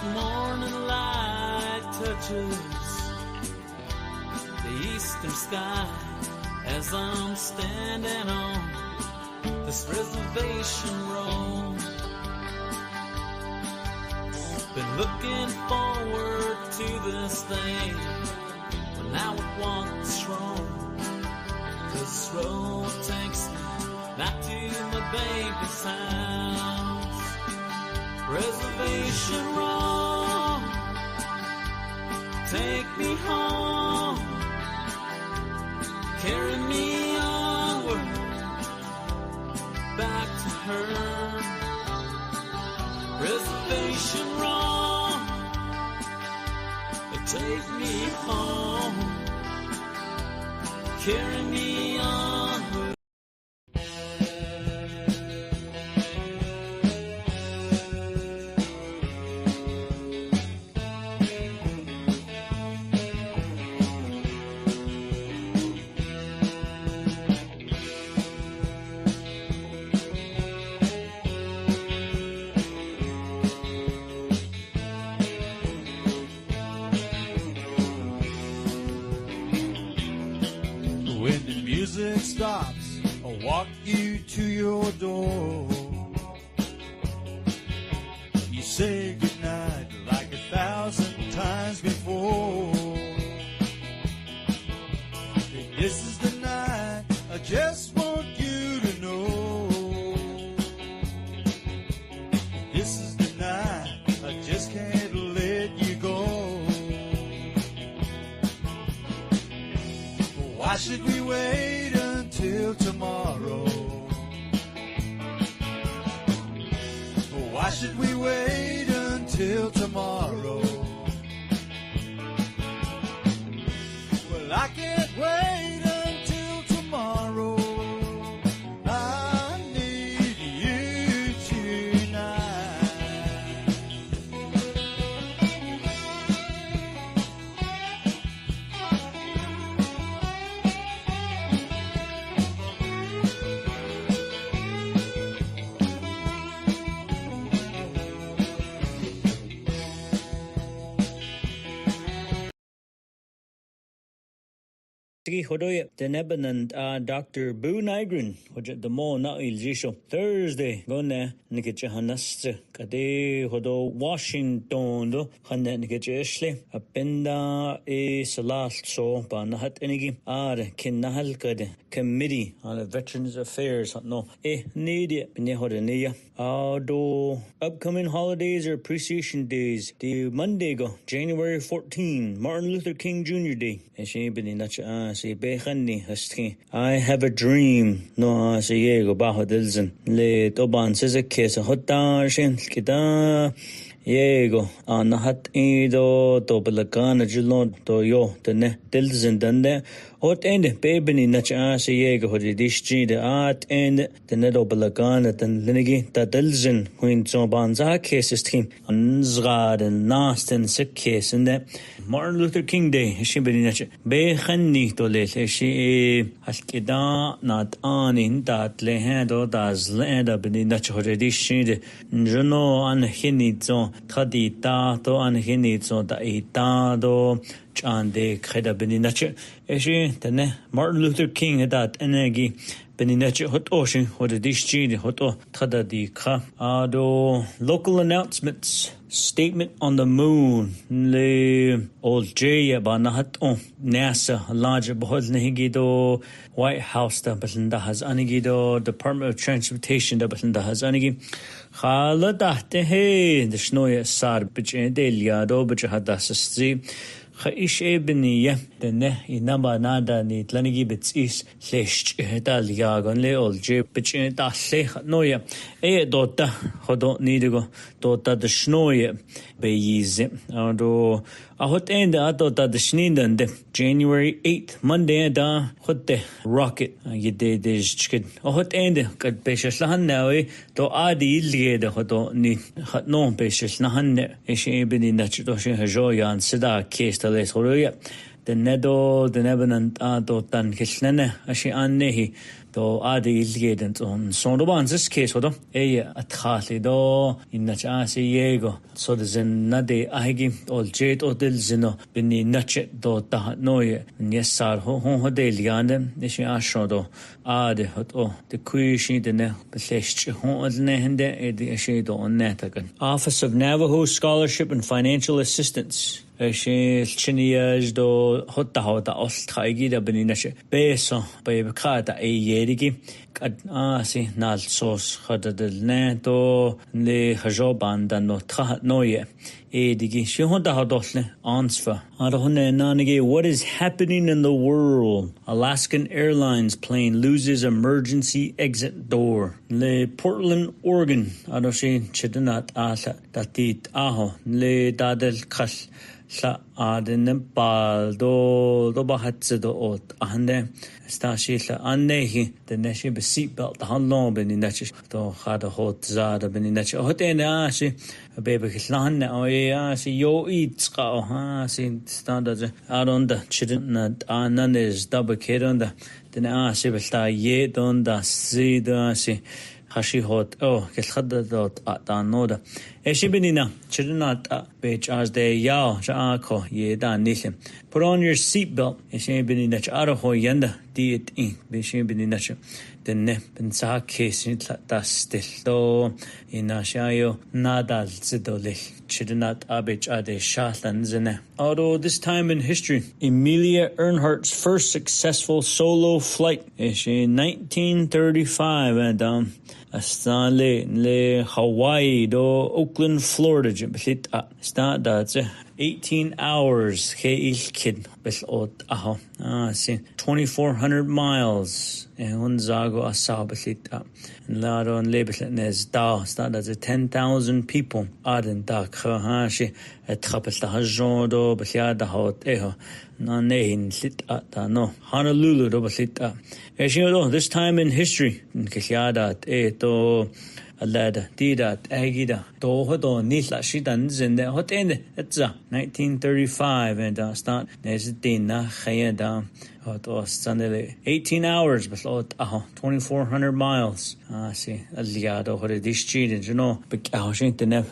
morning light touches the eastern sky as I'm standing on this reservation road. Been looking forward to this day, but now it wants wrong. This road takes me back to my baby's house. Reservation road, take me home, carry me onward, back to her. Reservation road, take me home, carry me onward. When the music stops, I'll walk you to your door. You say goodnight like 1,000 times before. This is the night I just want you to know. This is the night I just can't let you go. Why should we wait until tomorrow? Why should we wait until tomorrow? Well, I can't wait until tomorrow. I need you tonight. Hodoya Denebanand Dr. Boo Nygren, which at the Mo na Iljisho Thursday, Gone Nikachahanastra, Kade Hodo Washington, do Hana Nikacheshle, Apenda e Salat so Banahat Enigi, Kinahal Kade, Committee on Veterans Affairs, no, Nidia, Benehodania. Do upcoming holidays or appreciation days, the Monday go, January 14, Martin Luther King Jr. Day. I have a dream. No, say go bahadilzen. Le toban says a case of hot shin kita. Yego, nahat ido, topalakan, julon, to yo, the ne, dilzen dande. Hot end, baby, nacha, say yego, hot dishchi, the art end, the nedo balakan, and linigi, the dilzen, when so banza cases team, and zgad and nast and sick case, and that Martin Luther King Day, she be nacha, be hanni to let she haskida, not on in that lehand or das land up in the nacha dishchi, Juno and hinito. Tadita to anhinito da itado chande kheda beninache eshi tane Martin Luther King that energy beninache hot ocean hot dishchi hot tada di kha ado local announcements. Statement on the moon le old J banahat NASA large bahol nehigido White House da balinda has anigido Department of Transportation da balinda has anigi Khala tahte he the shnoya sar biche deliado biche hadasstri khaish ebniya dene inaba nada ni tlanigi bitsis lesh daliagon le olje biche dalle noya dota hodo nidigo dota the shnoya beyize ado ahot end adota the shnindande January 8th Monday da hotte rocket yede deskid ahot end kad beshlahan nawe to adi ilge hodo ni no beshlahan ish ebni nachdo she joyan sida case les horoya the nedo the nebenant do tan kisnene ashi annehi do adi ilgedent on sondoban this case odo at khali do innach asi yego so the zen nade ahigi ol jet odil zino bini nache do ta noye nyesar ho del yande nishi ashodo ade hot o the kuishi de ne beslecht ho ne hende edi ashi doonnetagan Office of Navajo Scholarship and Financial Assistance she chinias do hotta hotta osthaigi da beninashe beso be bekata yerigi si nal sos khada del neto le hajoban da no noye edigi she hotta hodosle answer arhone nanige what is happening in the world. Alaskan Airlines plane loses emergency exit door. Le Portland, Oregon adoshi chidnat asa datit aho le dadel khas sa adin bal do bahatse do ot ande stashi la annehi the neshi be seatbelt the hanlo ben in nachi do khada hot zada ben in nachi hot ena shi bebe khlan o ya shi yo itqa ha sin standard aronda chidna anan is double kedonda den shi belta ye donda si da shi hashi hot kelkhada dot atanoda eshibinina chidnat bech as de yao jaako ye da nilim put on your seatbelt eshibinina charaho yanda diet in beshibinina den ne pensa kesin das stildo inashayo nadal zidole chidnat abech ade shahlan zene. Although this time in history Amelia Earhart's first successful solo flight in 1935 and Astale le Hawaii do Oakland, Florida jiblit start that's 18 hours keil kid bes ot aho sin 2400 miles and zago asablit laro on lebel nes da start that's 10,000 people aden da ha shi trapel da jodo bia da hot na nein lit da no Honolulu do blit this time in history kisyadat to alada didat agida to hodo nisla shidan zende hot end etza 1935 and start nesdina khayada hot ostandele 18 hours but 2400 miles see aliado hore dischid you know Washington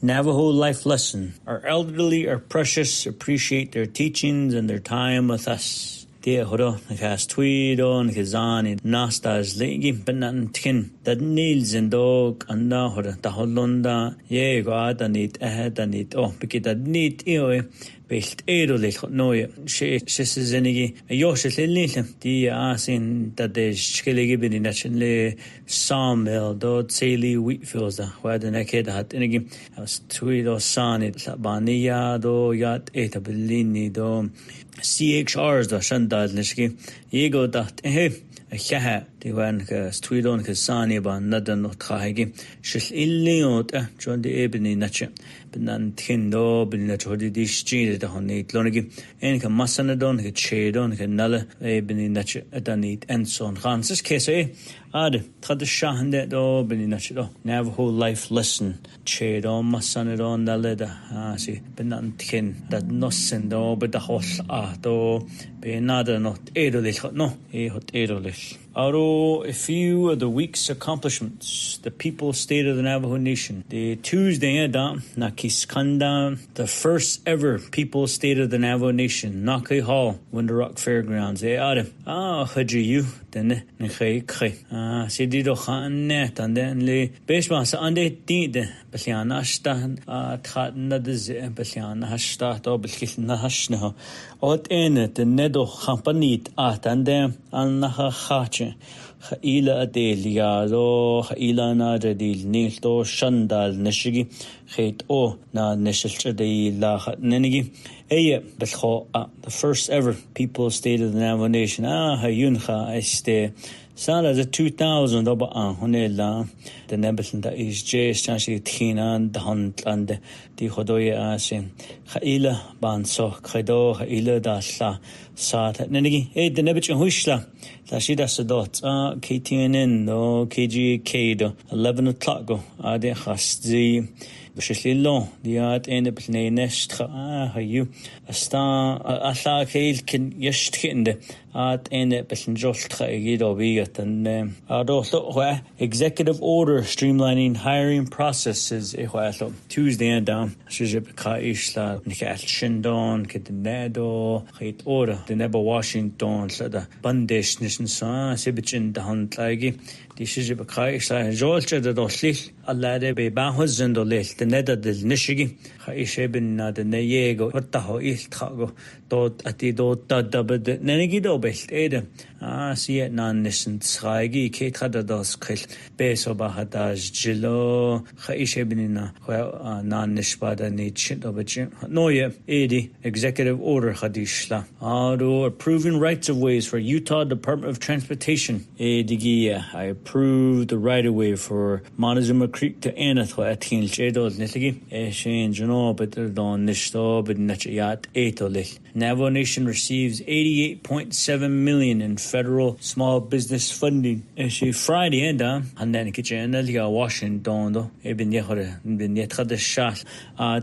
Navajo life lesson. Our elderly are precious. Appreciate their teachings and their time with us. Dia hodo has tweedon hizani nastas legi benan tin that nails and dog and na hodo da holonda ye gadanit ahedanit bikita nit ewe belt edolil noye she zenigi yoshel di asin that de schkelege bin nationally sawmill do tseli wheat fields da where the naked hat inigi was tweedo sanit labania do yat etabelini do CHRs da shandal nishki ego da Kha the one Tweedon Kasani ban Nadan not Hagi Shil Iliot John the Ebony Nature Benan Tindo Binachodi Dish the Honey Clonigi and Masanadon Chedon Nala Ebony Nature Adanit and son Francis Kese Ad Tradishahande do Beninachdo Navajo life lesson Chedon Masanadon Naleda see Benan Tin that nosen do but the horse do be nada not Edolish no hot Edolish. A few of the week's accomplishments. The People State of the Navajo Nation. The Tuesday, Nakiskanda, the first ever People State of the Navajo Nation. Naki Hall, Winter Rock Fairgrounds. Hajiyu, then Sidido Hanet, and then Le Beshmas, and they did Basiana Stan, Tatna the Basiana Hashtat, or Bishna Hashna. Ot in it, the Nedo Hampanit, and then Anna Hache. Ila adelia do ila na dedil nilto shandal neshigi khait na neshilcha de la nenigi belkho the first ever People State of the Navajo Nation hayunha este sala the 2000 oba honela the nebeln da is just chansi thinan dant and di khodoye asin khaila banso khaido khaila da sla sat nenigi the nebich hushla la shida sadot KTNN no KGK do 11 o'clock go ade khasdi Bishillo, the art in the Pnenest, you a star, a Sarkail can yestkinde, art in the Pessenjostra Gidoviat, and also executive order streamlining hiring processes. Tuesday and down, Shijipka Ishla, Nikat Shindon, Kitnado, Hate Order, the Nebo Washington, the Bandish Nation Sa, Sibichin, the Hunt Lagi. Die Shijipka Ishla, Georgia, the Doslich, a lad be Bahos and the List, the Neda del Nishigi, Haishebin, the Nayego, Hotaho, Iltago, Dot at the Dot, the Nenegido best, Eden. See it non nisant Sragi, Kate had a dos kill, Beso Bahadaj, Gilo, Haishebinina, well, non nishbada need shit of a gym. Noya, Edi, executive order Hadishla. Ado approving rights of ways for Utah Department of Transportation. Edigia, I approved the right of way for Montezuma Creek to Anathwa at Hin Jedo, Nitigi, Eshin, Juno, but they're don Nishto, but Nachayat, Etolih. Navajo Nation receives $88.7 million in federal small business funding. Friday and then kitchen Washington though. Been yet shot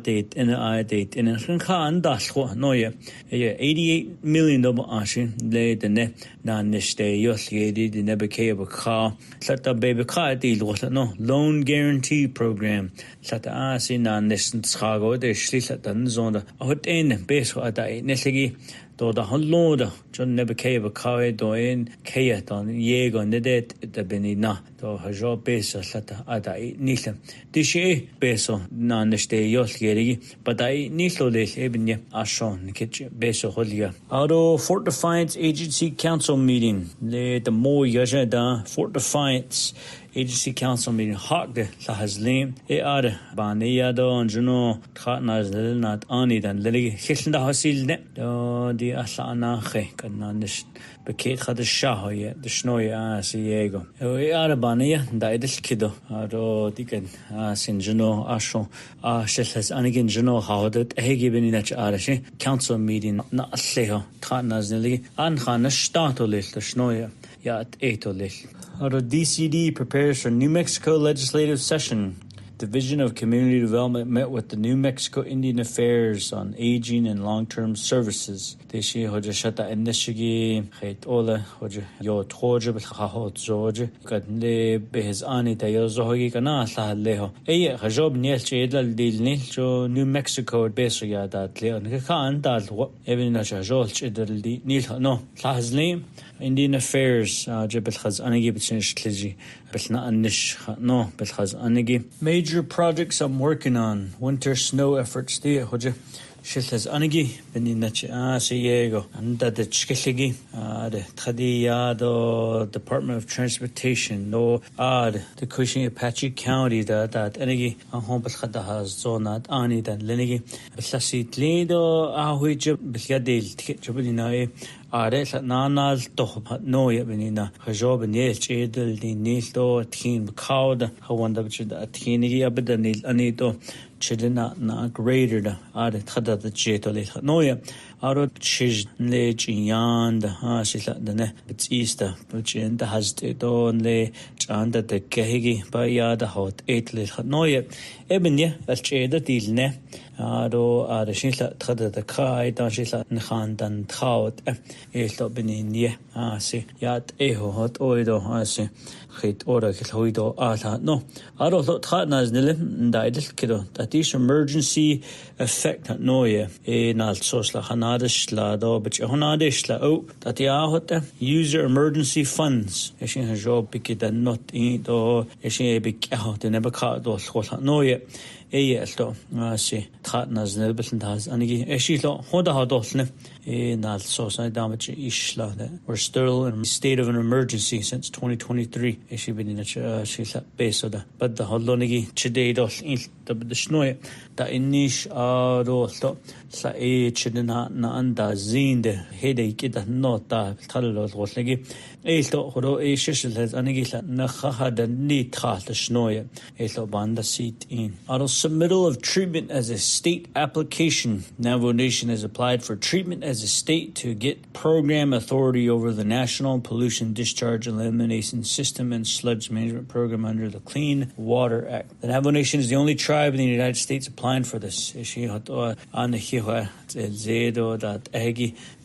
date in a date in a noya. $88 million laid the net nishday yosli the nebekay car. Sata baby car deal no loan guarantee program. Sata asinan nistant schago de schlisatan zonda. Hot in base at Nessigi. Do the Holloda, John never cave a car doin, Kayat on Yego Nedet, the Benina, do Hajo Beso Sata Ada Nislam. Dishe Beso, non the stay Yosgeri, but I Nislo les Ebene Ashon, Kitchen Beso Holia. Auto Fort Defiance Agency Council meeting, le the Mo Yajada, Fort Defiance. Agency Council meeting hawk the Lahazlim, Ada, Baniado, and Juno, Tratnas, not Ani, than Lily, Hishin the Hasil net, the Asanache, Kananish, Baket had the Shah yet, the Shnoya, Siego. Ada Bania, died this kiddo, Ado, Deacon, Sin Juno, Asho, Shell has Anigin Juno, how that Hegibin in Arashi, council meeting, not a Seho, Tratnas, Lily, Anhana Statolis, the Shnoya, Yat Etolis. Auto DCD prepares for New Mexico legislative session. Division of Community Development met with the New Mexico Indian Affairs on Aging and Long-Term Services. Deshi hoja shata endeshigi khait ola hoja yo thoja bkhahot zoja kadle behzani tayo zogi kana leho ey khajob niel chedal dilni jo New Mexico beso yada tle khan dal even na jol chedal di nil no lahzli Indian Affairs jebel khaz anigi bitshnish tliji belna anish no bel khaz anigi major projects I'm working on winter snow efforts di hoja Shiltas Anigi, Beninach Siego, and that the Chikiligi, the Tadiado Department of Transportation, no the Cushing Apache County, that Anigi, Hombachada has zonat Ani, than Lenigi, Belassi Tlido, Ahujab, Bigadil, Jabinai. Ares at Nanal to no yet benina, Hajob and Yes, Edel, the Nildo, Teen Cowd, Hawanda, a teeny abedanil, Anito, Chidina, not greater, Adet Hada the Jetol, Noya, Arot Chiz, Lech, Yan, the Hasila, the ne, it's Easter, which in the Hasdon lay, Chanda the Kahigi, Bayada hot, 8 little Noya, Ebenia, a Cheda Dilne. Ado the Shila Trada the Kai, Dashila Nhan dan Trout, Benin, ye, see, Yat Eho, hot oido, see, Hit order, Hoido, Ata, no. Ado Tratnas Nilim, died kiddo, that is emergency effect at Noye, Nal Sosla Hanadish Lado, but Honadish La, oh, that the Ahote, user emergency funds, Eshin has job picket and not eat or Eshin a big out, the never caught or Noye. Esto, see, Tratnas Nelbettas, and Eshilo, Hoda Hodosne, Nal Sosa damage Ishla. We're still in a state of an emergency since 2023. Eshi been in a Shila Besoda, but the Holonigi Chidedos in the Shnoy, the Inish Adosto, Sa Chidina Nanda Zin, the headache, the nota, Talos Roslegi, Esto, Hodo Eshil has Anigila, Naha, the Nitra, the Shnoy, Esto Banda seat in. Submittal of treatment as a state application. Navajo Nation has applied for treatment as as a state to get program authority over the National Pollution Discharge Elimination System and Sludge Management Program under the Clean Water Act. The Navajo Nation is the only tribe in the United States applying for this.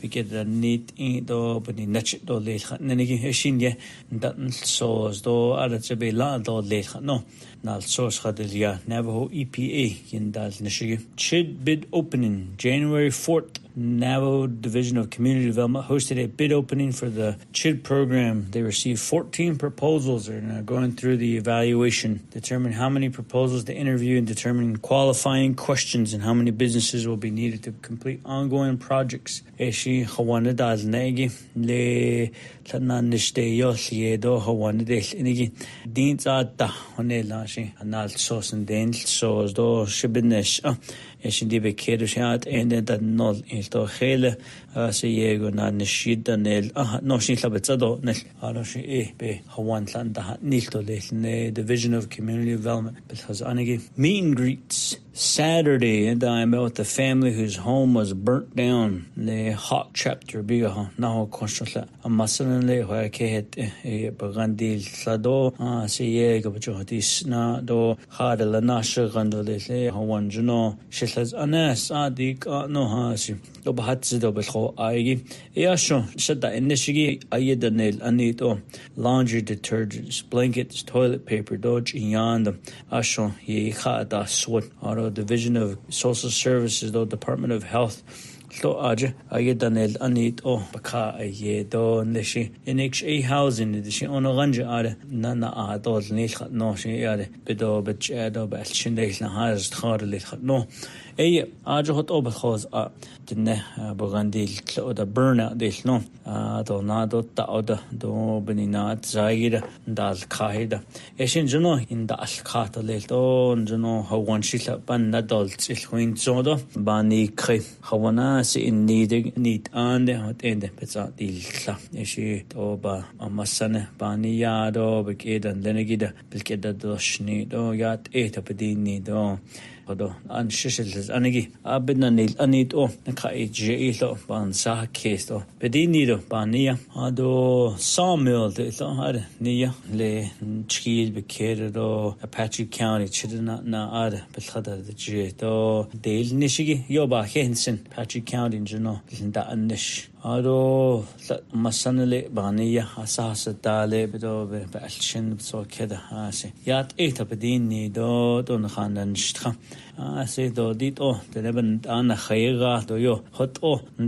Because the need do but the natch do le khanigi eshin ye dan source do ala be la do le no nal source khadlia Navajo EPA in dal nishigi chid bid opening January 4th. Navajo Division of Community Development hosted a bid opening for the CHID program. They received 14 proposals. They're now going through the evaluation, determine how many proposals to interview and determining qualifying questions and how many businesses will be needed to complete ongoing projects. Eshi Hawana Dal Negi Le Tana Nishte Yoshi Do Hawana Del Inigi Deans Ata Honelashi Anal Sos and Dane Sos Do Shibinesh. Eshin die bekeerdsjaat en dat nol is toch hele se jego na nishida nel no shin labetsado nel arashi be hawantland da nilto le Division of Community Development because anigi meet and greets Saturday and I met with the family whose home was burnt down. The hot chapter biga now consciously a masanle where kehet bagandil sado se jego bjotis na do hadela nasha gandole hawan juno shilaz anas adik no hasi do bahatz do belkho aigi yasho shada inishigi ayedanel anito laundry detergents blankets toilet paper dodge yand asho ye khada swat Division of Social Services, the Department of Health. So aja ayedanel anit baka aye do nishi NHA housing dishi onoganja are nana adol nil no shi are bedo bedo belchinel na has khadel no ey aja hot obkhos dine bagandil the burnout this no do na do ta oda do beninat zaira dal kahida eshin juno in dal khatalel do juno hawan shila ban nadol chilhuin zodo bani khay hawana in need and hot end pizza dilsa eshi toba amasane bani yado bekedan lenegida bilkeda doshni do yat etapedini do do an shishels anigi abedna nil anit kai jelo ban sa case do bedini do bania ado sawmill de so had niya le chil bekedo do Apache County chidna na ad belkhada de jeto del nishigi yoba hensen Apache County juno da anish ado masanale baniya asasa dale bedo belchin so keda hase yat etapedini do don khanan shtha ase do dit de leben an khayga do yo hot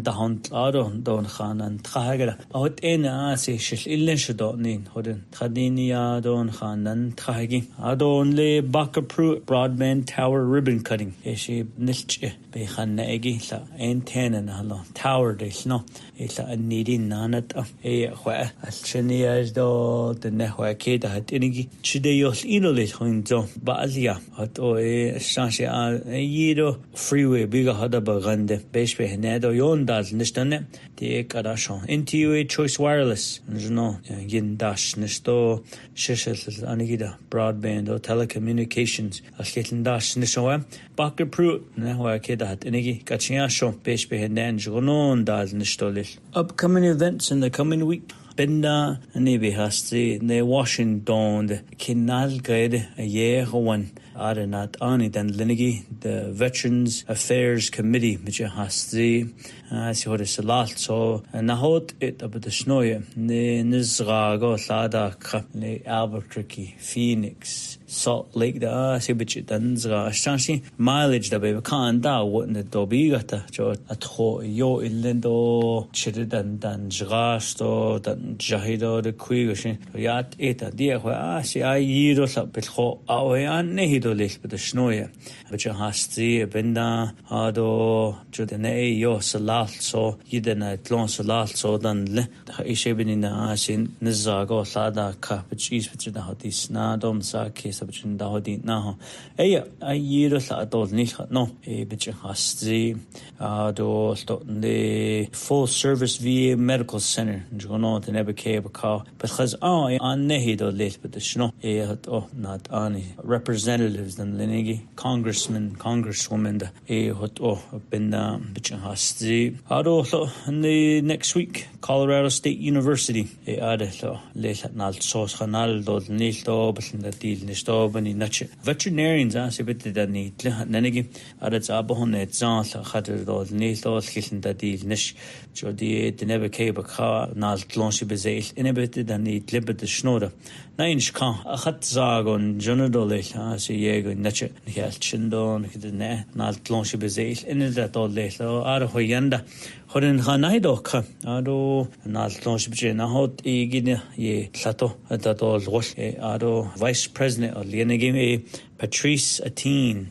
da hont ado don khanan thager hot en ase shil illen shdo nin hoden khadiniya don khanan thagi ado only Buckapru broadband tower ribbon cutting eshi nilche be khanna egi la antenna na lo tower de no ila anidin nanat khwa alchenias do de nehwa ke da hatinigi chide yos inole khunzo baalia hot shashi yiro freeway biga hada bagande beshbe nedo yondaz nishtane de karashon NTUA choice wireless no yin dash nisto shishel anigida broadband or telecommunications alketin dash nishowa Buckapru nehwa ke da hatinigi kachiyasho beshbe nen jonon daz nistolil upcoming events in the coming week Benda Nibi Hasti, the Washington, the Kinal Guide, a year one, Arenat Ani, then Linigi, the Veterans Affairs Committee, which Hasti, as you heard a lot, so, and I hold it about the Snoya, the Nizrago, Lada, the Albuquerque, Phoenix, Salt Lake, the Sibich, Danzra, Shanshi, mileage, the baby can't da, what the Dobigata, Joe, at Ho, Yo, Ilendo, Chiridan, Jrasto, Dan Jahido, the Quigashin, Yat Eta, dear, where see I years up with Ho, Awe, and Nehido Lake, but the Snoya, which Hasti, Benda, Ado, Judene, Yo, Salat, so, Yidden at Lon Salat, so then Ishebin in the Asin, Nizago, Lada, Cap, which is which the Hadis, Nadom, Saki, Sabchin, Dahodi, Naho. Aya, I years at all Nichat, no, a bitch Hasti, Ado, the full service VA Medical Center, Jono, the never came a car, but has on Nehido late, but the Snow, not Ani, Representative representatives than Linigi, congressmen, congresswomen, the hot been bitching hasti. Aro the next week, Colorado State University, ade let nal sos canal dod nilto, but the deal nisto, but in veterinarians, as a bit that need Nenigi, adets abon et zan, hatter dod nilto, killing the deal nish, Jodi, the never cable car, nal tlonshi bezail, inhibited and need libet the schnoder. Nein, kan hat zagon jonadolech as yego nache helchindo ne nal tlonshi bezail in that all lelo ar hoyanda horin hanaidoka aro nal tlonshi bje na hot igine ye plato that all rosh aro vice president of Lienegim Patrice Ateen,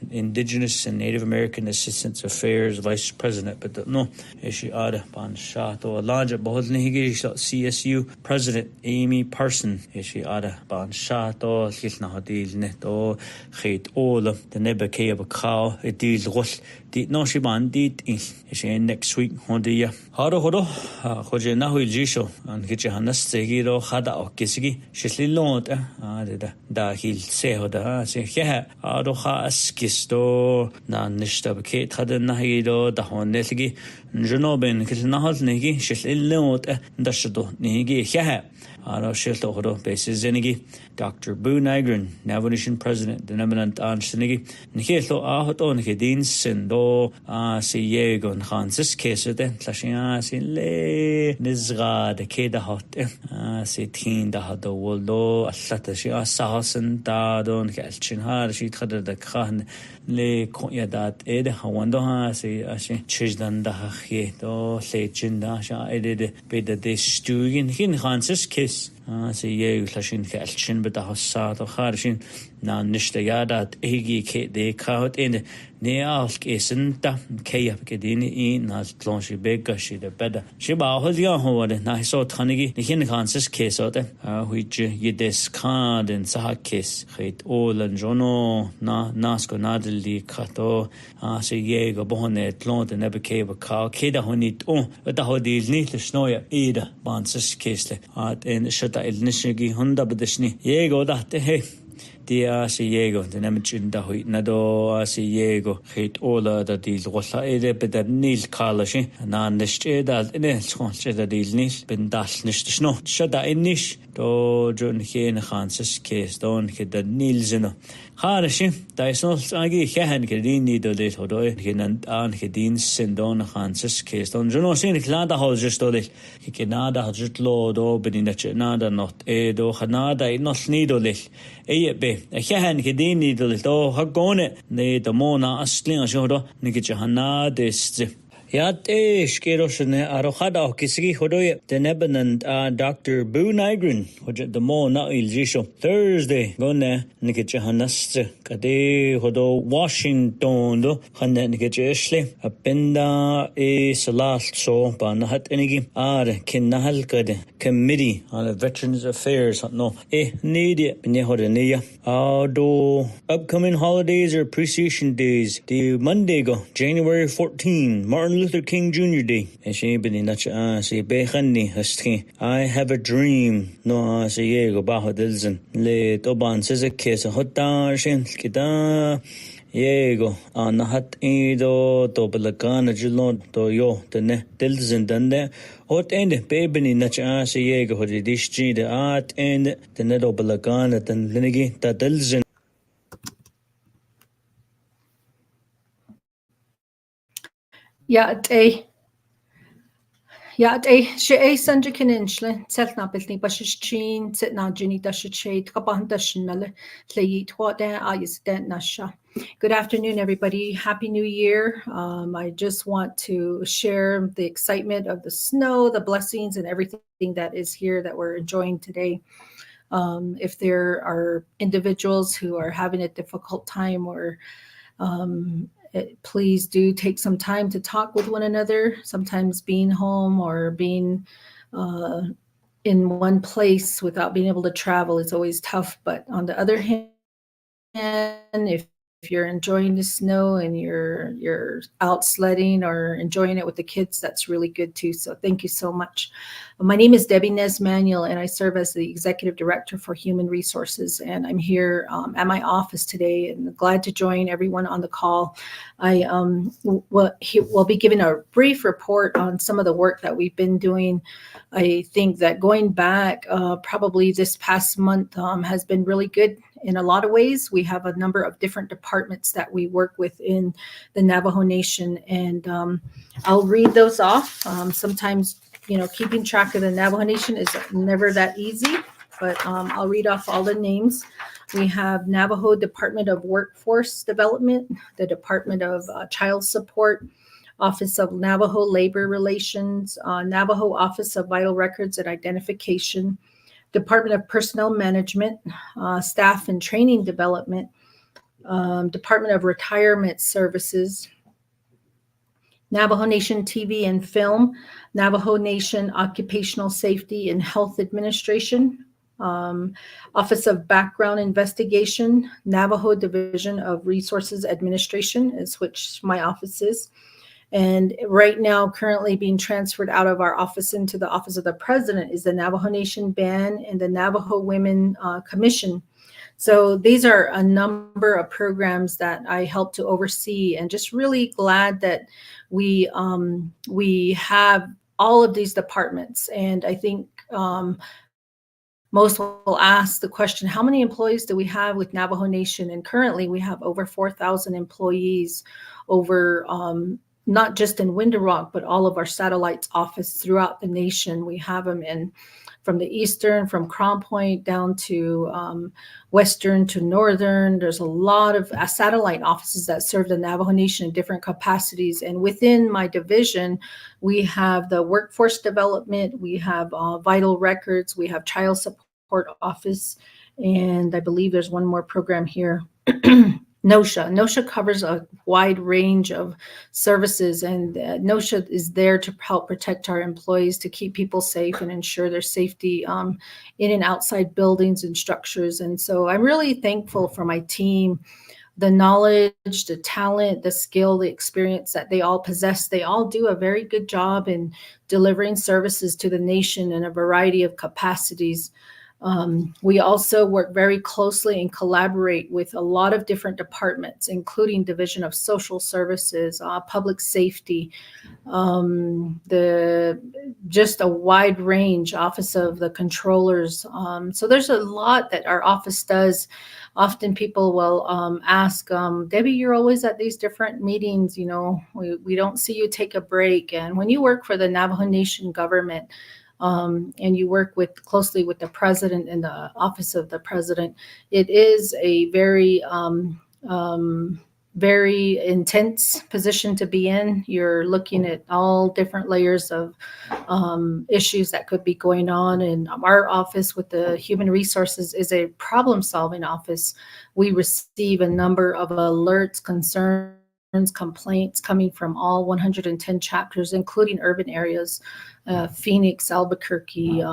Indigenous and Native American Assistance Affairs Vice President, but no, she ada ban shato larger bohodnigi CSU President Amy Parson, she ada ban shato kilna hadil neto khit all the nebeke of a cow it deals rosh dit no she ban dit she next week hondia haro hoje na hu jisho an kiche hanas tegiro hada okisigi shislilot da hil sehoda se khe aroha skisto na nishta beket hada nahido da honelgi jnoben kilnahal negi shislilot dashdo negi khe aro shilto hodo basis zenigi Dr. Boo Nygren, Navajo Nation President, the Nemanant Anshinigi, Nikelo Ahot Kedin Sindo, see Yegon Hansis Kesede, Clashing in Le Nizra, the Keda Hot, see Teen da Hado Woldo, a Latashi, a Sahasan Dadon, Kelchin Har, she Kadder the Khan, Le Konya dat Ed, Hawando, see Ashi, Chizdan da Hacheto, Sechin Dasha, Edid, Beda de Stugin, Hin Hansis Kiss. See you clashing Kelchin, but the Hossat of Harshin, now Nishtayadat, Egi, de Kaut in the Alk isn't Kayap Kedini in as Clonshi Bega, she the better. Shiba Holian Howard, and I saw Tanigi, the Hinkansis case out there, which ye discard and Sahakis, hate all and Jono, Nasco Nadali Kato, say Yego Bonet, Clont and never cave a cow, Keda Honit, but the Hodis need to snow either, Bansis case, art and Shut il nishigi Honda Badishni, Yego that, hey. Dia si Yego, the Nemchin da Nado, si Yego, hate all other deals, was a bit of Nil Kalashi, and on the Stedal in a sconch deal Nil, been dash nish to snow. Shada in nish, do John Hane Hanses case, don't hit the Nilzino. Harashi, Dysons, Agi, Hahan, Kedini, the little doy, Hinan, Hedin, Sendon, Hanses case, don't you know, Saint Clada Hall just do it. He can nada, just load, open in the nada, not Edo, Hanada, not needle. Be a Hahan, Hedini, the little Hagone, ne the Mona, a sling a shodo, Nikijahana, this. Yat Shkerosene Arohada Kisigi Hodoye, the Nebanant Dr. Boo Nygren, which at the Mo na Iljisho. Thursday, Gone Nikichahanas, Kade Hodo, Washington, Hane Nikijashle, Apenda Salas so, Banahat Enigi, Kinahal Kade, Committee on the Veterans Affairs, no, Nedia, Nehodania. Do upcoming holidays or appreciation days, the Monday go, January 14, Martin Luther King Jr. Day. She been in that say Behani Hasti. I have a dream. No say Yego Bahadilzen. Le Toban says a case of Hotan Shin Kita Yego on the Hat Edo Tobalakan Jilon to yo the ne Dilzen done there. Hot end baby in that say Yego Hodi Dish G the art and the Nedo Balakan at the Linigi that Dilzen. Ja, she sandra kininchla, seltna bilni bashichin, sitna Ginny dashichet, kaban dashinale, lay what ayis dent nasha. Good afternoon, everybody. Happy New Year. I just want to share the excitement of the snow, the blessings, and everything that is here that we're enjoying today. If there are individuals who are having a difficult time or please do take some time to talk with one another. Sometimes being home or being in one place without being able to travel is always tough. But on the other hand, if you're enjoying the snow and you're out sledding or enjoying it with the kids, that's really good too. So thank you so much. My name is Debbie Nez Manuel, and I serve as the Executive Director for Human Resources. And I'm here at my office today, and glad to join everyone on the call. I will be giving a brief report on some of the work that we've been doing. I think that going back probably this past month has been really good in a lot of ways. We have a number of different departments that we work with in the Navajo Nation, and I'll read those off. Sometimes, keeping track of the Navajo Nation is never that easy, but I'll read off all the names. We have Navajo Department of Workforce Development, the Department of Child Support, Office of Navajo Labor Relations, Navajo Office of Vital Records and Identification, Department of Personnel Management, Staff and Training Development, Department of Retirement Services, Navajo Nation TV and Film, Navajo Nation Occupational Safety and Health Administration, Office of Background Investigation, Navajo Division of Resources Administration is which my office is. And right now, currently being transferred out of our office into the Office of the President is the Navajo Nation Band and the Navajo Women Commission. So these are a number of programs that I help to oversee, and just really glad that we have all of these departments. And I think most will ask the question, how many employees do we have with Navajo Nation? And currently we have over 4,000 employees over not just in Window Rock, but all of our satellites office throughout the nation. We have them in from the eastern, from Crown Point down to western to northern. There's a lot of satellite offices that serve the Navajo Nation in different capacities. And within my division, we have the workforce development, we have vital records, we have child support office, and I believe there's one more program here. NOSHA. NOSHA covers a wide range of services, and NOSHA is there to help protect our employees, to keep people safe and ensure their safety in and outside buildings and structures. And so I'm really thankful for my team, the knowledge, the talent, the skill, the experience that they all possess. They all do a very good job in delivering services to the nation in a variety of capacities. We also work very closely and collaborate with a lot of different departments, including Division of Social Services, Public Safety, just a wide range, Office of the Controllers. So there's a lot that our office does. Often people will ask, Debbie, you're always at these different meetings, we don't see you take a break. And when you work for the Navajo Nation government, and you work closely with the president and the office of the president, it is a very, very intense position to be in. You're looking at all different layers of issues that could be going on. And our office with the Human Resources is a problem-solving office. We receive a number of alerts, concerns, complaints coming from all 110 chapters, including urban areas, Phoenix, Albuquerque,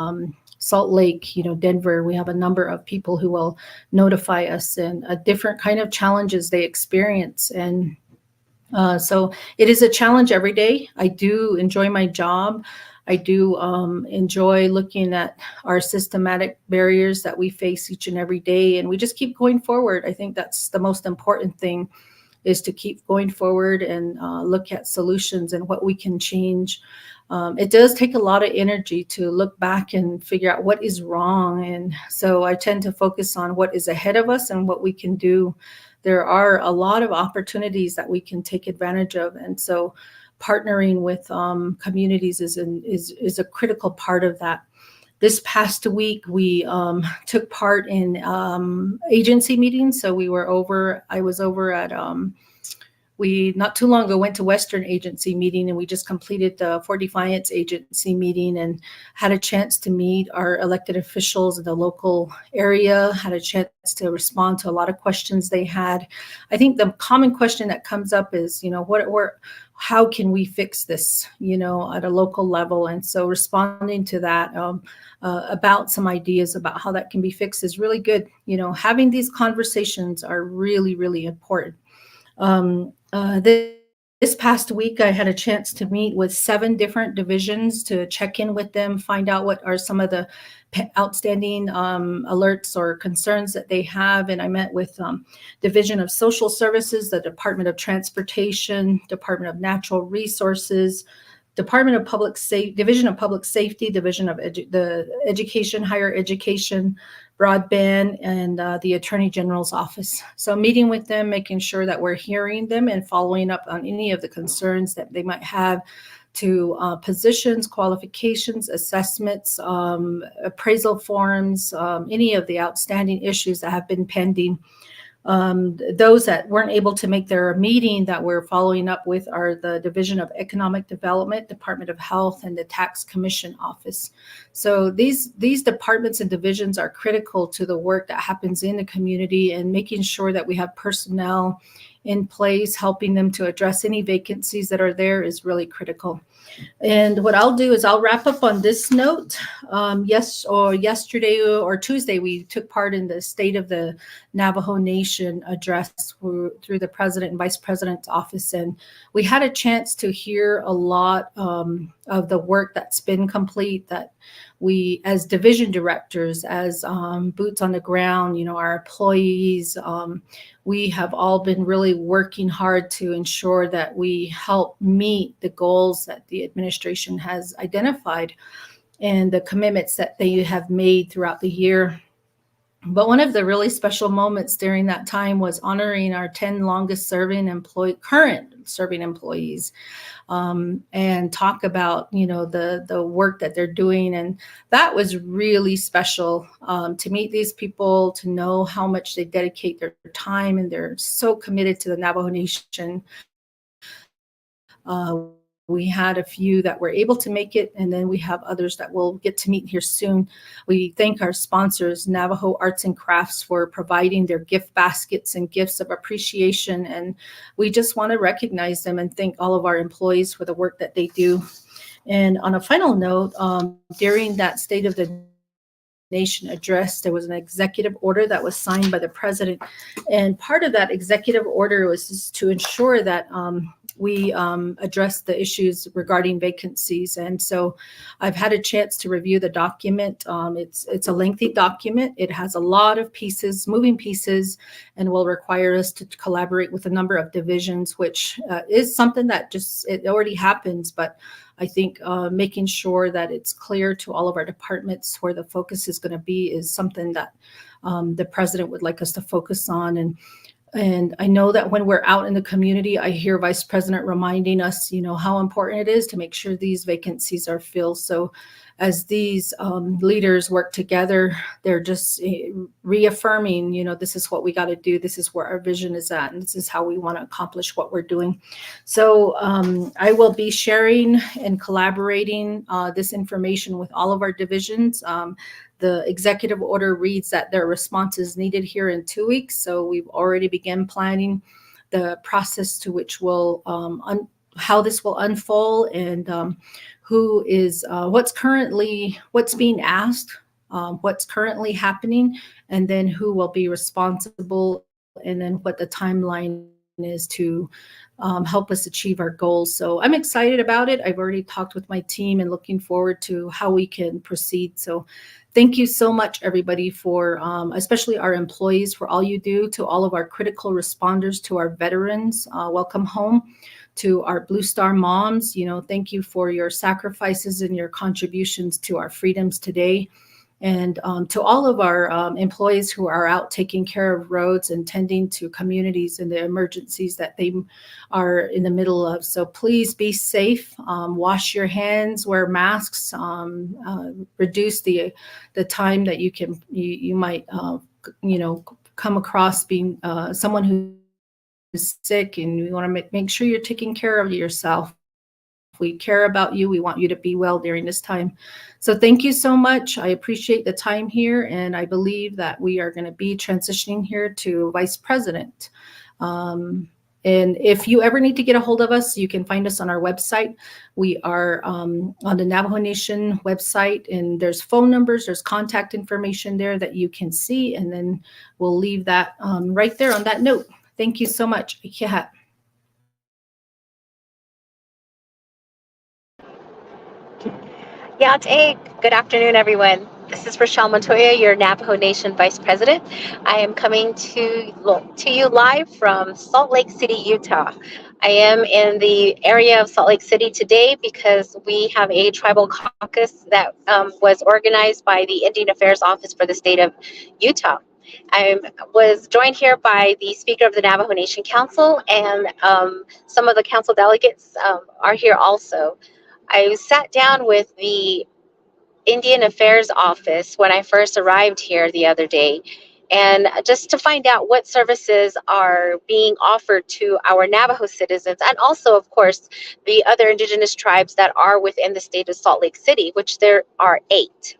Salt Lake, Denver. We have a number of people who will notify us and a different kind of challenges they experience. And so it is a challenge every day. I do enjoy my job. I do enjoy looking at our systematic barriers that we face each and every day, and we just keep going forward. I think that's the most important thing, is to keep going forward and look at solutions and what we can change. It does take a lot of energy to look back and figure out what is wrong. And so I tend to focus on what is ahead of us and what we can do. There are a lot of opportunities that we can take advantage of. And so partnering with communities is a critical part of that. This past week, we took part in agency meetings. So I was over at, we not too long ago went to Western Agency meeting, and we just completed the Fort Defiance Agency meeting and had a chance to meet our elected officials in the local area, had a chance to respond to a lot of questions they had. I think the common question that comes up is, how can we fix this, at a local level? And so responding to that about some ideas about how that can be fixed is really good. Having these conversations are really, really important. This past week, I had a chance to meet with 7 different divisions to check in with them, find out what are some of the outstanding alerts or concerns that they have. And I met with Division of Social Services, the Department of Transportation, Department of Natural Resources, Department of Public Safety, Division of Public Safety, Division of the Education, Higher Education, Broadband, and the Attorney General's office. So meeting with them, making sure that we're hearing them and following up on any of the concerns that they might have to positions, qualifications, assessments, appraisal forms, any of the outstanding issues that have been pending. Those that weren't able to make their meeting that we're following up with are the Division of Economic Development, Department of Health, and the Tax Commission Office. So these departments and divisions are critical to the work that happens in the community, and making sure that we have personnel in place, helping them to address any vacancies that are there is really critical. And what I'll do is I'll wrap up on this note. Yesterday or Tuesday, we took part in the State of the Navajo Nation address through the President and Vice President's office. And we had a chance to hear a lot of the work that's been complete, that we, as division directors, as boots on the ground, our employees, we have all been really working hard to ensure that we help meet the goals that the administration has identified and the commitments that they have made throughout the year. But one of the really special moments during that time was honoring our 10 longest serving current serving employees, and talk about, the work that they're doing. And that was really special, to meet these people, to know how much they dedicate their time, and they're so committed to the Navajo Nation. We had a few that were able to make it, and then we have others that we'll get to meet here soon. We thank our sponsors, Navajo Arts and Crafts, for providing their gift baskets and gifts of appreciation. And we just want to recognize them and thank all of our employees for the work that they do. And on a final note, during that State of the Nation address, there was an executive order that was signed by the president. And part of that executive order was to ensure that we address the issues regarding vacancies. And so I've had a chance to review the document. It's a lengthy document. It has a lot of pieces, moving pieces, and will require us to collaborate with a number of divisions, which is something that it already happens. But I think making sure that it's clear to all of our departments where the focus is going to be is something that the president would like us to focus on. And I know that when we're out in the community, I hear Vice President reminding us, how important it is to make sure these vacancies are filled. So as these leaders work together, they're just reaffirming, this is what we got to do. This is where our vision is at, and this is how we want to accomplish what we're doing. So I will be sharing and collaborating this information with all of our divisions. The executive order reads that their response is needed here in 2 weeks. So we've already begun planning the process to which will, how this will unfold, and who is, what's being asked, what's currently happening, and then who will be responsible, and then what the timeline is to help us achieve our goals. So I'm excited about it. I've already talked with my team and looking forward to how we can proceed. So thank you so much, everybody, for especially our employees, for all you do, to all of our critical responders, to our veterans. Welcome home. To our Blue Star moms, thank you for your sacrifices and your contributions to our freedoms today. And to all of our employees who are out taking care of roads and tending to communities and the emergencies that they are in the middle of. So please be safe, wash your hands, wear masks, reduce the time that you might come across being someone who is sick, and you want to make sure you're taking care of yourself. We care about you. We want you to be well during this time. So thank you so much. I appreciate the time here, and I believe that we are going to be transitioning here to Vice President. And if you ever need to get a hold of us, you can find us on our website. We are on the Navajo Nation website, and there's phone numbers, there's contact information there that you can see, and then we'll leave that right there on that note. Thank you so much. Yeah. Good afternoon, everyone. This is Rochelle Montoya, your Navajo Nation Vice President. I am coming to you live from Salt Lake City, Utah. I am in the area of Salt Lake City today because we have a tribal caucus that was organized by the Indian Affairs Office for the state of Utah. I was joined here by the Speaker of the Navajo Nation Council, and some of the council delegates are here also. I sat down with the Indian Affairs Office when I first arrived here the other day, and just to find out what services are being offered to our Navajo citizens, and also, of course, the other indigenous tribes that are within the state of Salt Lake City, which there are 8.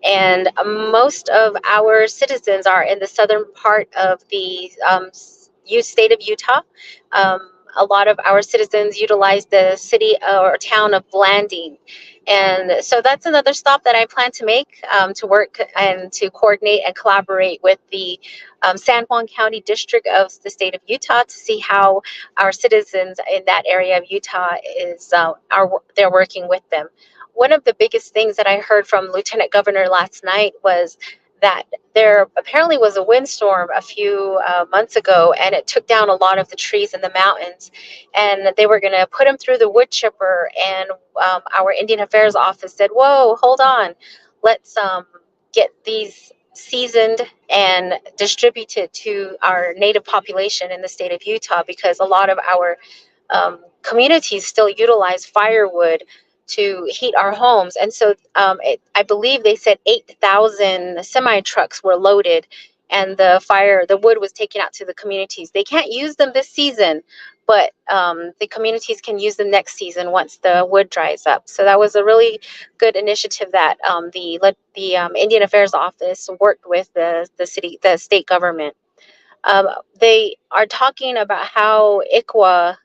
And most of our citizens are in the southern part of the state of Utah. A lot of our citizens utilize the city or town of Blanding. And so that's another stop that I plan to make to work and to coordinate and collaborate with the San Juan County District of the state of Utah to see how our citizens in that area of Utah they're working with them. One of the biggest things that I heard from Lieutenant Governor last night was that there apparently was a windstorm a few months ago, and it took down a lot of the trees in the mountains, and they were going to put them through the wood chipper, and our Indian Affairs Office said, whoa, hold on, let's get these seasoned and distributed to our native population in the state of Utah, because a lot of our communities still utilize firewood to heat our homes. And so I believe they said 8,000 semi trucks were loaded, and the wood was taken out to the communities. They can't use them this season, but the communities can use them next season once the wood dries up. So that was a really good initiative that the Indian Affairs Office worked with the state government. They are talking about how ICWA,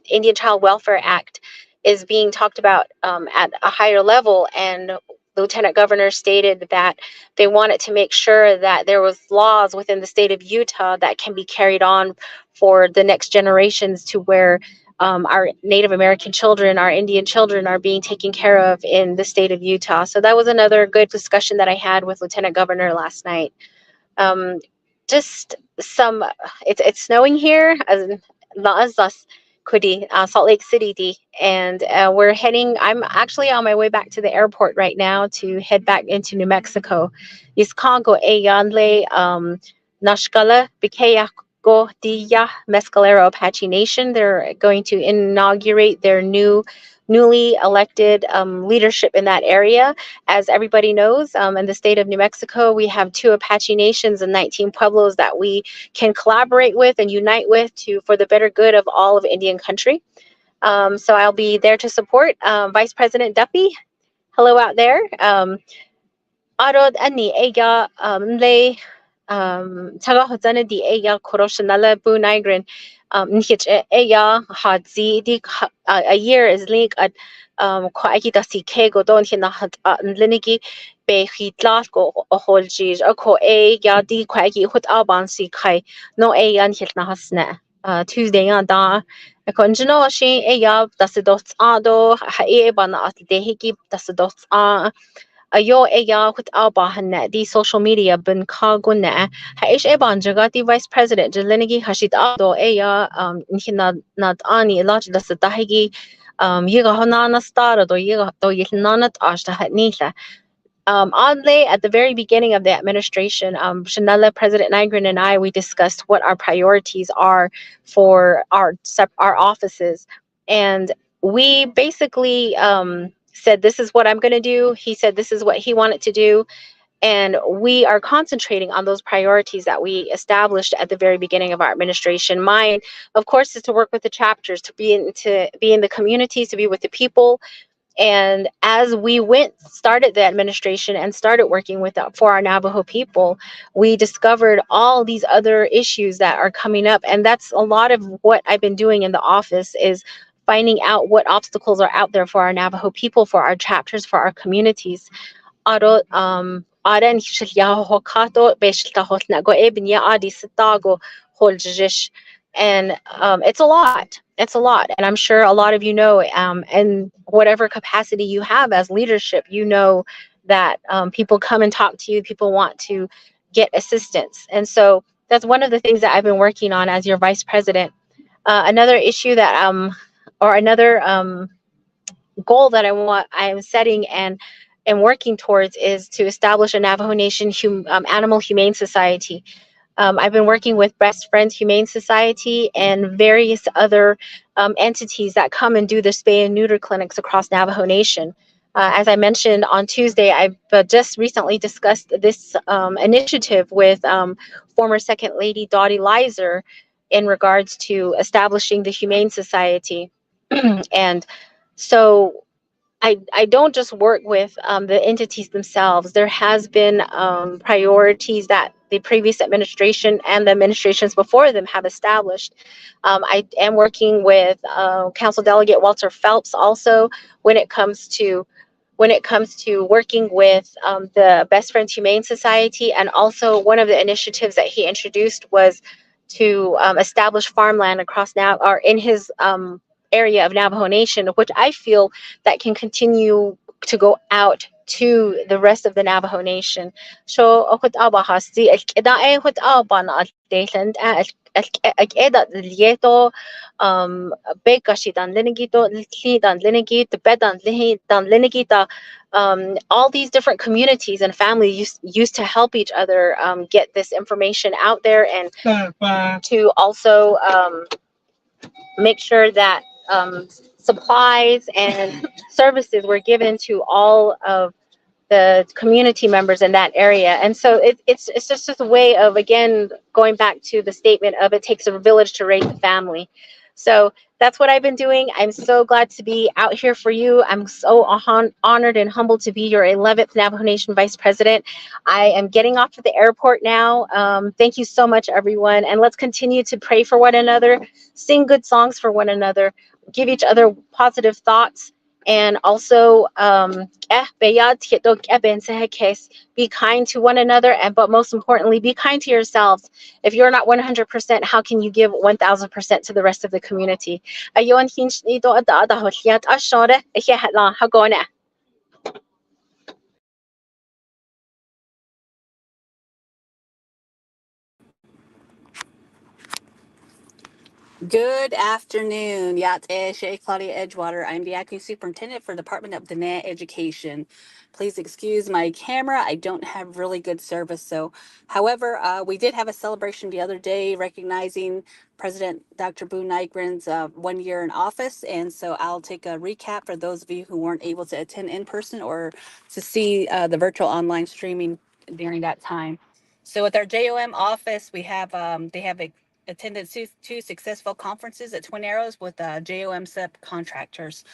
Indian Child Welfare Act, is being talked about at a higher level, and Lieutenant Governor stated that they wanted to make sure that there was laws within the state of Utah that can be carried on for the next generations, to where our Native American children, our Indian children, are being taken care of in the state of Utah. So that was another good discussion that I had with Lieutenant Governor last night. Just some, it's snowing here, Salt Lake City, and I'm actually on my way back to the airport right now to head back into New Mexico. Iskango Eyanle Nashkala Bikeyako Diya Mescalero Apache Nation. They're going to inaugurate their newly elected leadership in that area. As everybody knows, in the state of New Mexico, we have 2 Apache nations and 19 pueblos that we can collaborate with and unite with for the better good of all of Indian country. So I'll be there to support Vice President Duffy. Hello out there. Arod ani ega le taga hotzana di ega koroshanala bu Nygren. Nhich ega hadzi di a year is link at kwaiki da si kego don hina hat linigi be hitlas go holji ko ega di kwaiki hot aban si kai no ega nhilna hasna Tuesday da konjino shi ega dasidot ado ha e bana at dehiki dasidot ayo ega hut abahan di social media ben kaguna haish eban jagati vice president jelenigi hashid ado ega hina not ani lot das dahigi yiga hanana star do yiga do yilnanat ashta hatnila. Oddly, at the very beginning of the administration, Shanella, President Nygren, and I, we discussed what our priorities are for our offices, and we basically said, this is what I'm going to do. He said, this is what he wanted to do. And we are concentrating on those priorities that we established at the very beginning of our administration. Mine, of course, is to work with the chapters, to be in the communities, to be with the people. And as we started the administration and started working for our Navajo people, we discovered all these other issues that are coming up. And that's a lot of what I've been doing in the office, is finding out what obstacles are out there for our Navajo people, for our chapters, for our communities. Holjish. And it's a lot. It's a lot. And I'm sure a lot of you know, in whatever capacity you have as leadership, you know that people come and talk to you, people want to get assistance. And so that's one of the things that I've been working on as your vice president. Another issue that or another goal that I am setting and working towards is to establish a Navajo Nation Animal Humane Society. I've been working with Best Friends Humane Society and various other entities that come and do the spay and neuter clinics across Navajo Nation. As I mentioned on Tuesday, I've just recently discussed this initiative with former Second Lady Dottie Leiser in regards to establishing the Humane Society. And so I don't just work with the entities themselves. There has been priorities that the previous administration and the administrations before them have established. I am working with Council Delegate Walter Phelps also when it comes to working with the Best Friends Humane Society, and also one of the initiatives that he introduced was to establish farmland across now or in his area of Navajo Nation, which I feel that can continue to go out to the rest of the Navajo Nation. So okut aba hasti eda ay hut aba na alteland eda lieto bekashi dan linigito li dan linigit bedan lihi dan linigita. All these different communities and families used to help each other get this information out there, and to also make sure that supplies and services were given to all of the community members in that area. And so it's just a way of, again, going back to the statement of it takes a village to raise a family. So that's what I've been doing. I'm so glad to be out here for you. I'm so honored and humbled to be your 11th Navajo Nation Vice President. I am getting off to the airport now. Thank you so much, everyone. And let's continue to pray for one another, sing good songs for one another, give each other positive thoughts, and also be kind to one another, and but most importantly, be kind to yourselves. If you're not 100%, how can you give 1000% to the rest of the community? Good afternoon. Yate Shea Claudia Edgewater. I'm the acting superintendent for the Department of Diné Education. Please excuse my camera. I don't have really good service. So, however, we did have a celebration the other day recognizing President Dr. Nygren's 1 year in office. And so I'll take a recap for those of you who weren't able to attend in person or to see the virtual online streaming during that time. So with our JOM office, we have they have attended two successful conferences at Twin Arrows with JOM subcontractors.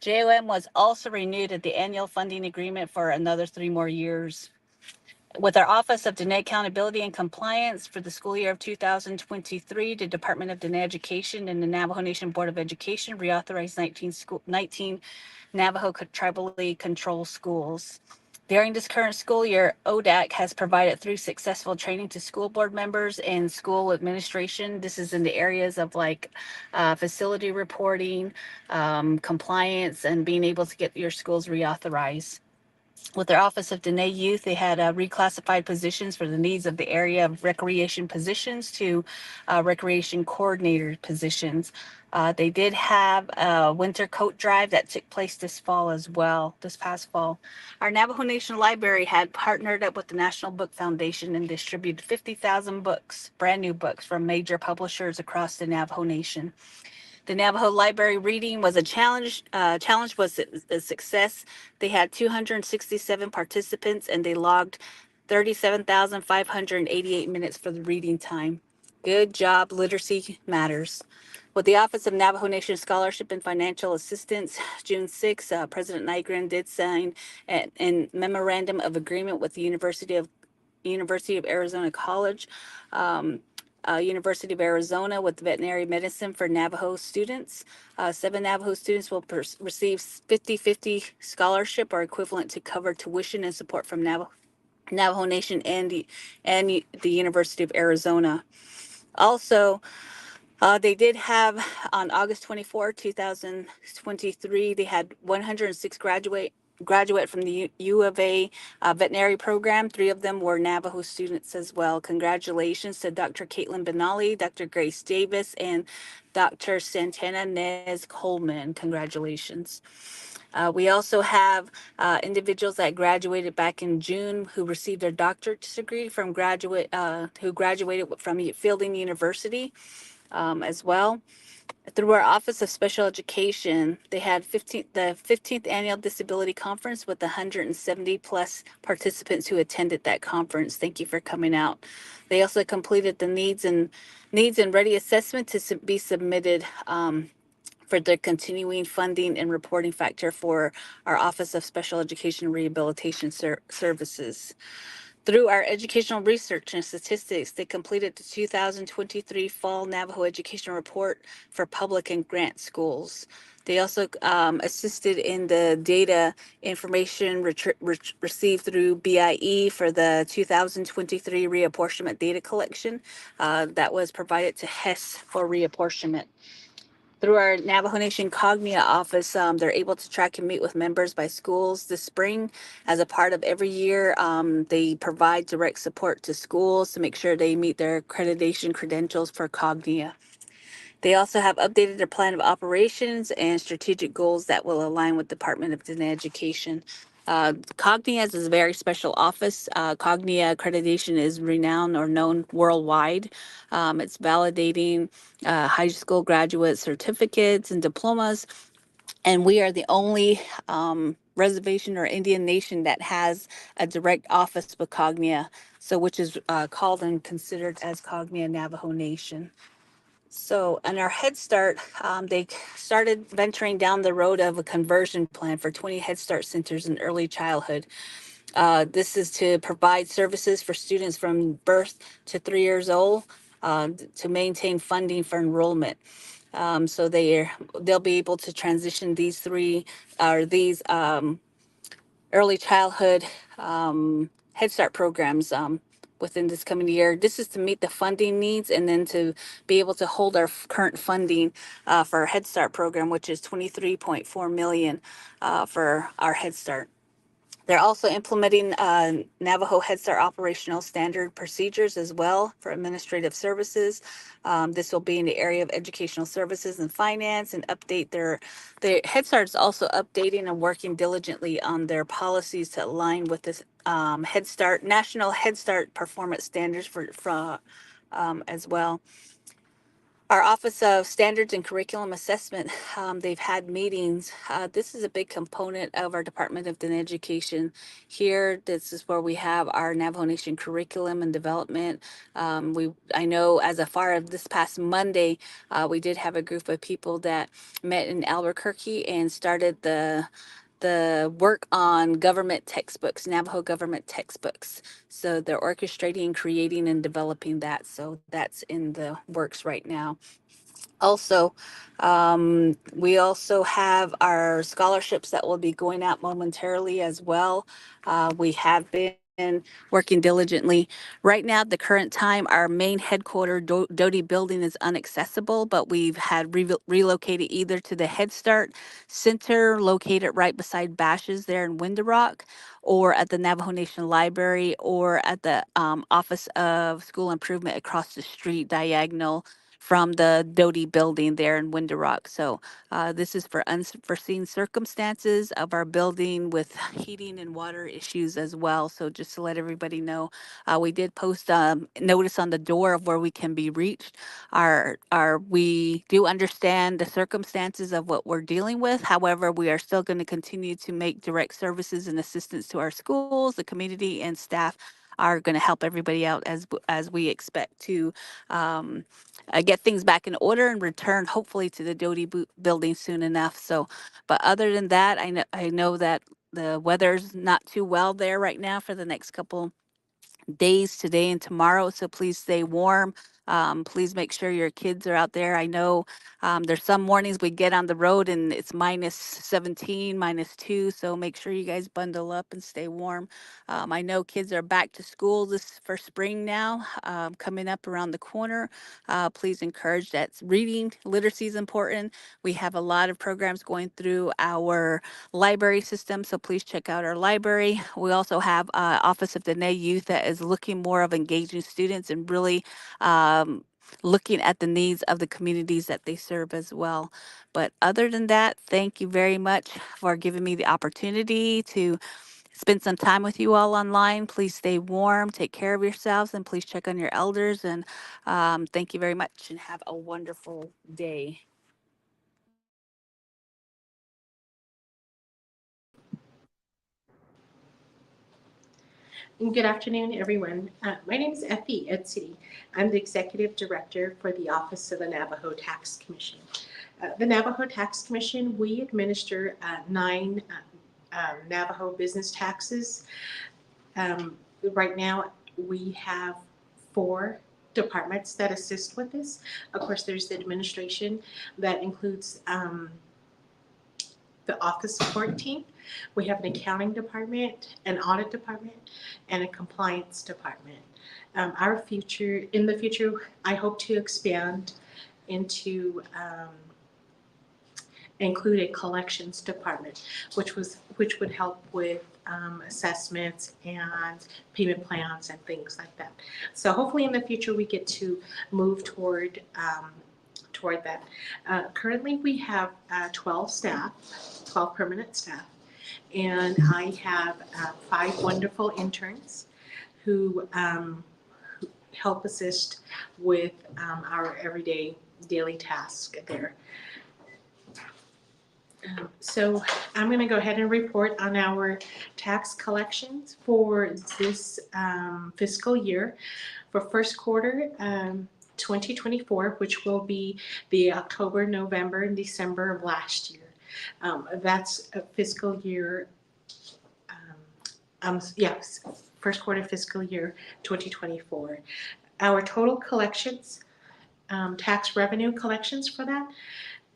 JOM was also renewed at the annual funding agreement for another 3 more years. With our Office of Diné Accountability and Compliance for the school year of 2023, the Department of Diné Education and the Navajo Nation Board of Education reauthorized 19 Navajo tribally controlled schools. During this current school year, ODAC has provided 3 successful training to school board members and school administration. This is in the areas of like facility reporting, compliance, and being able to get your schools reauthorized. With their Office of Diné Youth, they had reclassified positions for the needs of the area of recreation positions to recreation coordinator positions. They did have a winter coat drive that took place this fall as well, this past fall. Our Navajo Nation Library had partnered up with the National Book Foundation and distributed 50,000 books, brand new books from major publishers across the Navajo Nation. The Navajo Library reading was a challenge. Challenge was a success. They had 267 participants and they logged 37,588 minutes for the reading time. Good job, Literacy Matters. With the Office of Navajo Nation Scholarship and Financial Assistance, June 6, President Nygren did sign a memorandum of agreement with the University of Arizona College. University of Arizona with veterinary medicine for Navajo students. 7 Navajo students will receive 50-50 scholarship or equivalent to cover tuition and support from Navajo Nation and the University of Arizona. Also, they did have on August 24, 2023, they had 106 graduate from the U of A veterinary program. 3 of them were Navajo students as well. Congratulations to Dr. Caitlin Benali, Dr. Grace Davis, and Dr. Santana Nez Coleman. Congratulations. We also have individuals that graduated back in June who received their doctorate degree from who graduated from Fielding University as well. Through our Office of Special Education, they had the 15th Annual Disability Conference with 170 plus participants who attended that conference. Thank you for coming out. They also completed the needs and ready assessment to be submitted for the continuing funding and reporting factor for our Office of Special Education Rehabilitation Services. Through our educational research and statistics, they completed the 2023 Fall Navajo Education Report for public and grant schools. They also assisted in the data information received through BIE for the 2023 reapportionment data collection that was provided to HES for reapportionment. Through our Navajo Nation Cognia office, they're able to track and meet with members by schools this spring. As a part of every year, they provide direct support to schools to make sure they meet their accreditation credentials for Cognia. They also have updated their plan of operations and strategic goals that will align with Department of Education. Cognia is a very special office. Cognia accreditation is renowned or known worldwide. It's validating high school graduate certificates and diplomas, and we are the only reservation or Indian nation that has a direct office with Cognia, so which is called and considered as Cognia Navajo Nation. So, in our Head Start, they started venturing down the road of a conversion plan for 20 Head Start centers in early childhood. This is to provide services for students from birth to 3 years old to maintain funding for enrollment. So they'll be able to transition these early childhood Head Start programs within this coming year. This is to meet the funding needs and then to be able to hold our current funding for our Head Start program, which is $23.4 million for our Head Start. They're also implementing Navajo Head Start operational standard procedures as well for administrative services. This will be in the area of educational services and finance, and update their Head Start is also updating and working diligently on their policies to align with this Head Start national Head Start performance standards for as well. Our Office of Standards and Curriculum Assessment, they've had meetings. This is a big component of our Department of Education. Here, this is where we have our Navajo Nation curriculum and development. I know as far as this past Monday, we did have a group of people that met in Albuquerque and started the work on government textbooks, Navajo government textbooks. So they're orchestrating, creating, and developing that. So that's in the works right now. Also, we also have our scholarships that will be going out momentarily as well. We have been working diligently. Right now, at the current time, our main headquarter Doty building is inaccessible, but we've had relocated either to the Head Start Center located right beside Bashes there in Window Rock, or at the Navajo Nation Library, or at the Office of School Improvement across the street diagonal from the Doty building there in Window Rock. So this is for unforeseen circumstances of our building with heating and water issues as well. So just to let everybody know, we did post notice on the door of where we can be reached. We do understand the circumstances of what we're dealing with. However, we are still going to continue to make direct services and assistance to our schools, the community, and staff are going to help everybody out as we expect to get things back in order and return hopefully to the Doty building soon enough. So, but other than that, I know that the weather's not too well there right now for the next couple days, today and tomorrow. So please stay warm. Please make sure your kids are out there. I know there's some mornings we get on the road and it's -17, -2, so make sure you guys bundle up and stay warm. I know kids are back to school this for spring now, coming up around the corner. Please encourage that reading literacy is important. We have a lot of programs going through our library system, so please check out our library. We also have Office of Dene Youth that is looking more of engaging students and really looking at the needs of the communities that they serve as well. But other than that, thank you very much for giving me the opportunity to spend some time with you all online. Please stay warm, take care of yourselves, and please check on your elders. And thank you very much and have a wonderful day. Good afternoon, everyone. My name is Effie Edsity. I'm the Executive Director for the Office of the Navajo Tax Commission. The Navajo Tax Commission, we administer 9 Navajo business taxes. Right now, we have 4 departments that assist with this. Of course, there's the administration that includes the office support team. We have an accounting department, an audit department, and a compliance department. In the future, I hope to expand into include a collections department, which would help with assessments and payment plans and things like that. So hopefully in the future we get to move toward that. Currently we have 12 permanent staff, and I have 5 wonderful interns who help assist with our everyday daily task there. So I'm going to go ahead and report on our tax collections for this fiscal year. For first quarter 2024, which will be the October, November, and December of last year. That's a fiscal year, first quarter fiscal year 2024. Our total collections, tax revenue collections for that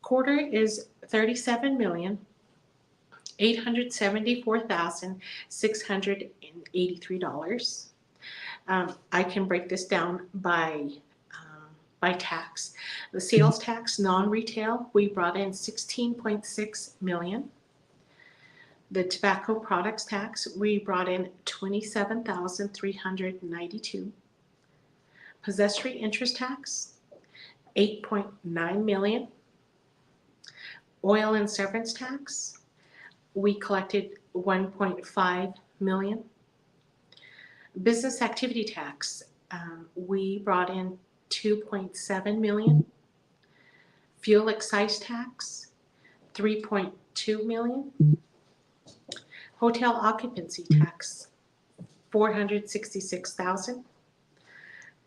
quarter is $37,874,683. I can break this down by tax. The sales tax, non-retail, we brought in $16.6 million. The tobacco products tax, we brought in $27,392. Possessory interest tax, $8.9 million. Oil and severance tax, we collected $1.5 million. Business activity tax, we brought in $2.7 million. Fuel excise tax, $3.2 million. Hotel occupancy tax, $466,000.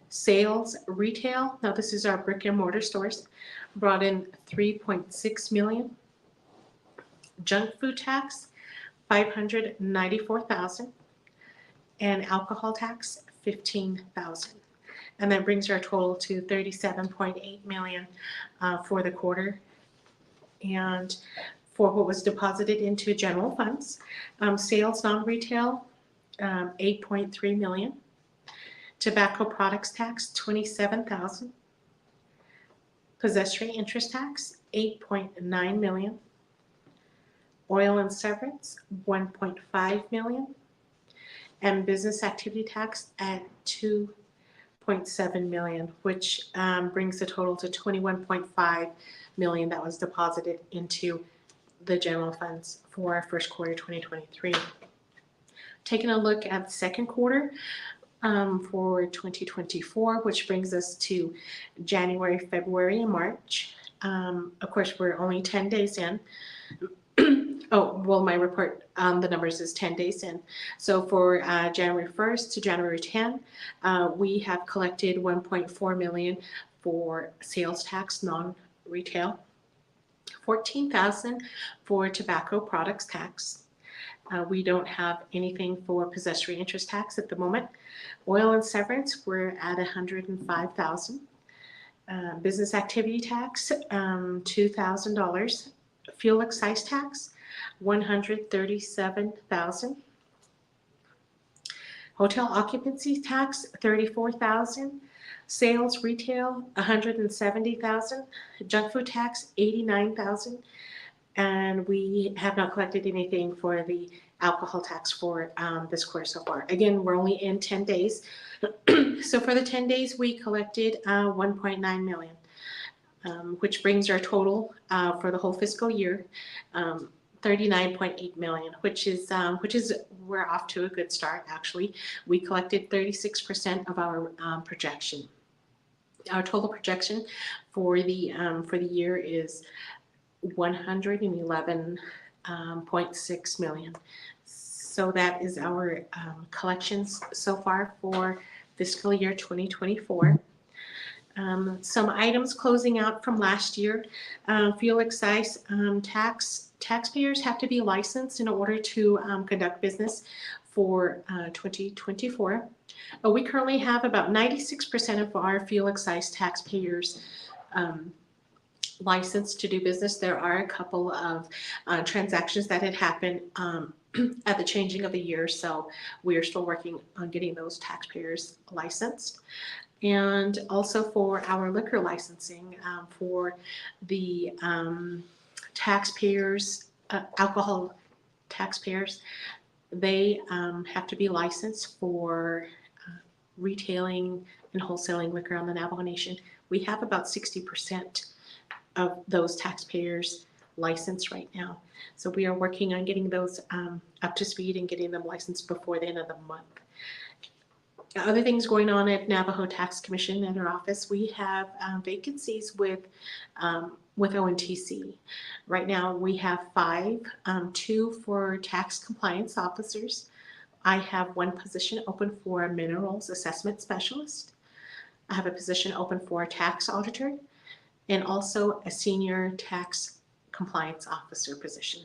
Sales retail, now this is our brick and mortar stores, brought in $3.6 million. Junk food tax, $594,000. And alcohol tax, $15,000. And that brings our total to $37.8 million for the quarter. And for what was deposited into general funds, sales non-retail, $8.3 million. Tobacco products tax, $27,000. Possessory interest tax, $8.9 million. Oil and severance, $1.5 million. And business activity tax at $2.7 million, which brings the total to $21.5 million that was deposited into the general funds for our first quarter 2023. Taking a look at the second quarter for 2024, which brings us to January, February, and March. Of course, we're only 10 days in. Oh, well, my report on the numbers is 10 days in. So for January 1st to January 10, we have collected $1.4 million for sales tax, non-retail, $14,000 for tobacco products tax. We don't have anything for possessory interest tax at the moment. Oil and severance, we're at $105,000. Business activity tax, $2,000. Fuel excise tax, $137,000. Hotel occupancy tax, $34,000. Sales retail, $170,000. Junk food tax, $89,000. And we have not collected anything for the alcohol tax for this quarter so far. Again, we're only in 10 days. So for the 10 days, we collected 1.9 million, which brings our total for the whole fiscal year 39.8 million, which is we're off to a good start. Actually, we collected 36% of our projection. Our total projection for the year is 111.6 million. So that is our collections so far for fiscal year 2024. Some items closing out from last year. Fuel excise taxpayers have to be licensed in order to conduct business for 2024. We currently have about 96% of our fuel excise taxpayers licensed to do business. There are a couple of transactions that had happened at the changing of the year, so we are still working on getting those taxpayers licensed. And also for our liquor licensing, for the taxpayers, alcohol taxpayers, they have to be licensed for retailing and wholesaling liquor on the Navajo Nation. We have about 60% of those taxpayers licensed right now. So we are working on getting those up to speed and getting them licensed before the end of the month. Other things going on at Navajo Tax Commission at our office, we have vacancies with ONTC. Right now we have 5, 2 for tax compliance officers. I have 1 position open for a minerals assessment specialist. I have a position open for a tax auditor and also a senior tax compliance officer position.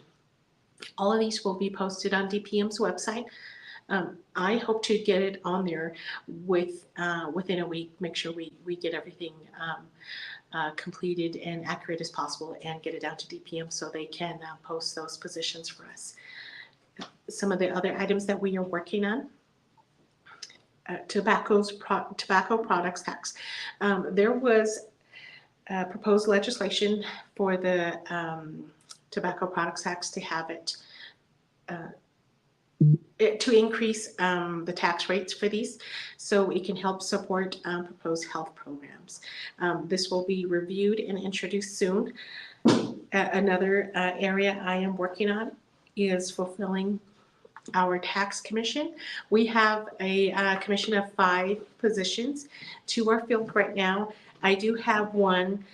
All of these will be posted on DPM's website. I hope to get it on there within a week, make sure we get everything completed and accurate as possible and get it down to DPM so they can post those positions for us. Some of the other items that we are working on, tobacco products tax. There was proposed legislation for the tobacco products tax to have it to increase the tax rates for these so it can help support proposed health programs. This will be reviewed and introduced soon. Another area I am working on is fulfilling our tax commission. We have a commission of 5 positions. 2 are filled right now. I do have 1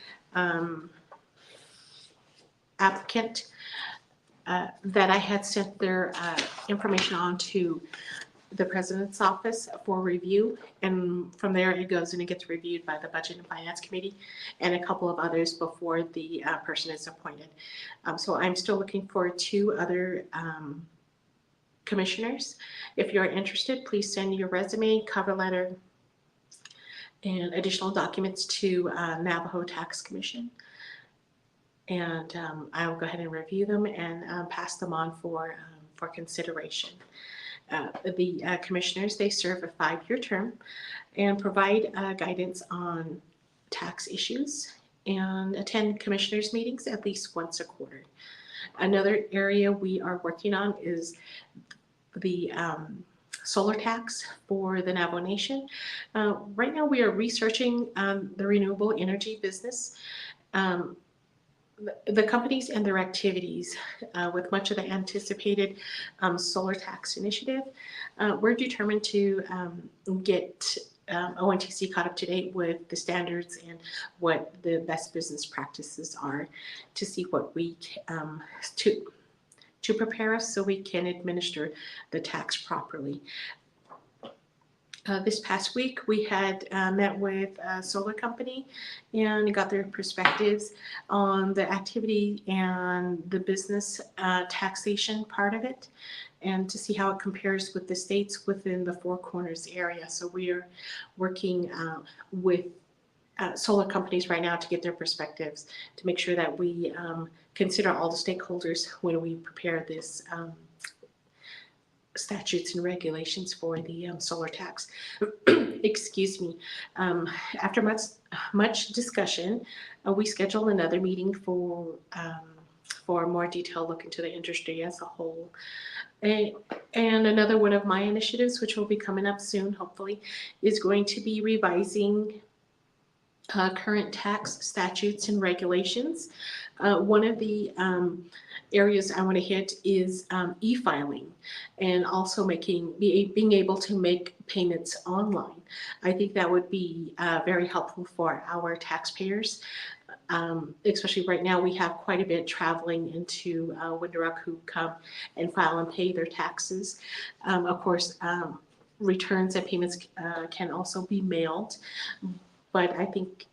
applicant that I had sent their information on to the president's office for review, and from there it goes and it gets reviewed by the Budget and Finance Committee and a couple of others before the person is appointed. So I'm still looking for 2 other commissioners. If you're interested, please send your resume, cover letter, and additional documents to Navajo Tax Commission. And I will go ahead and review them and pass them on for consideration. The commissioners, they serve a 5-year term and provide guidance on tax issues and attend commissioners meetings at least once a quarter. Another area we are working on is the solar tax for the Navajo Nation. Right now we are researching the renewable energy business. The companies and their activities with much of the anticipated solar tax initiative, we're determined to get ONTC caught up to date with the standards and what the best business practices are to see what we to prepare us so we can administer the tax properly. This past week, we had met with a solar company and got their perspectives on the activity and the business taxation part of it, and to see how it compares with the states within the Four Corners area. So we are working with solar companies right now to get their perspectives, to make sure that we consider all the stakeholders when we prepare this statutes and regulations for the solar tax. Excuse me. After much discussion, we scheduled another meeting for a more detailed look into the industry as a whole. And another one of my initiatives, which will be coming up soon, hopefully, is going to be revising current tax statutes and regulations. One of the areas I want to hit is e-filing, and also being able to make payments online. I think that would be very helpful for our taxpayers. Especially right now, we have quite a bit traveling into Window-Rock who come and file and pay their taxes. Of course, returns and payments can also be mailed, but I think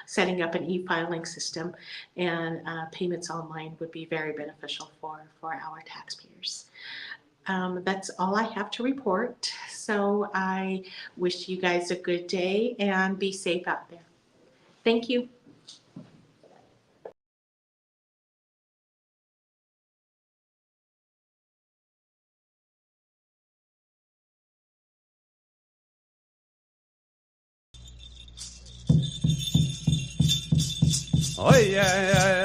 setting up an e-filing system and payments online would be very beneficial for our taxpayers. That's all I have to report. So I wish you guys a good day and be safe out there. Thank you. Oh yeah,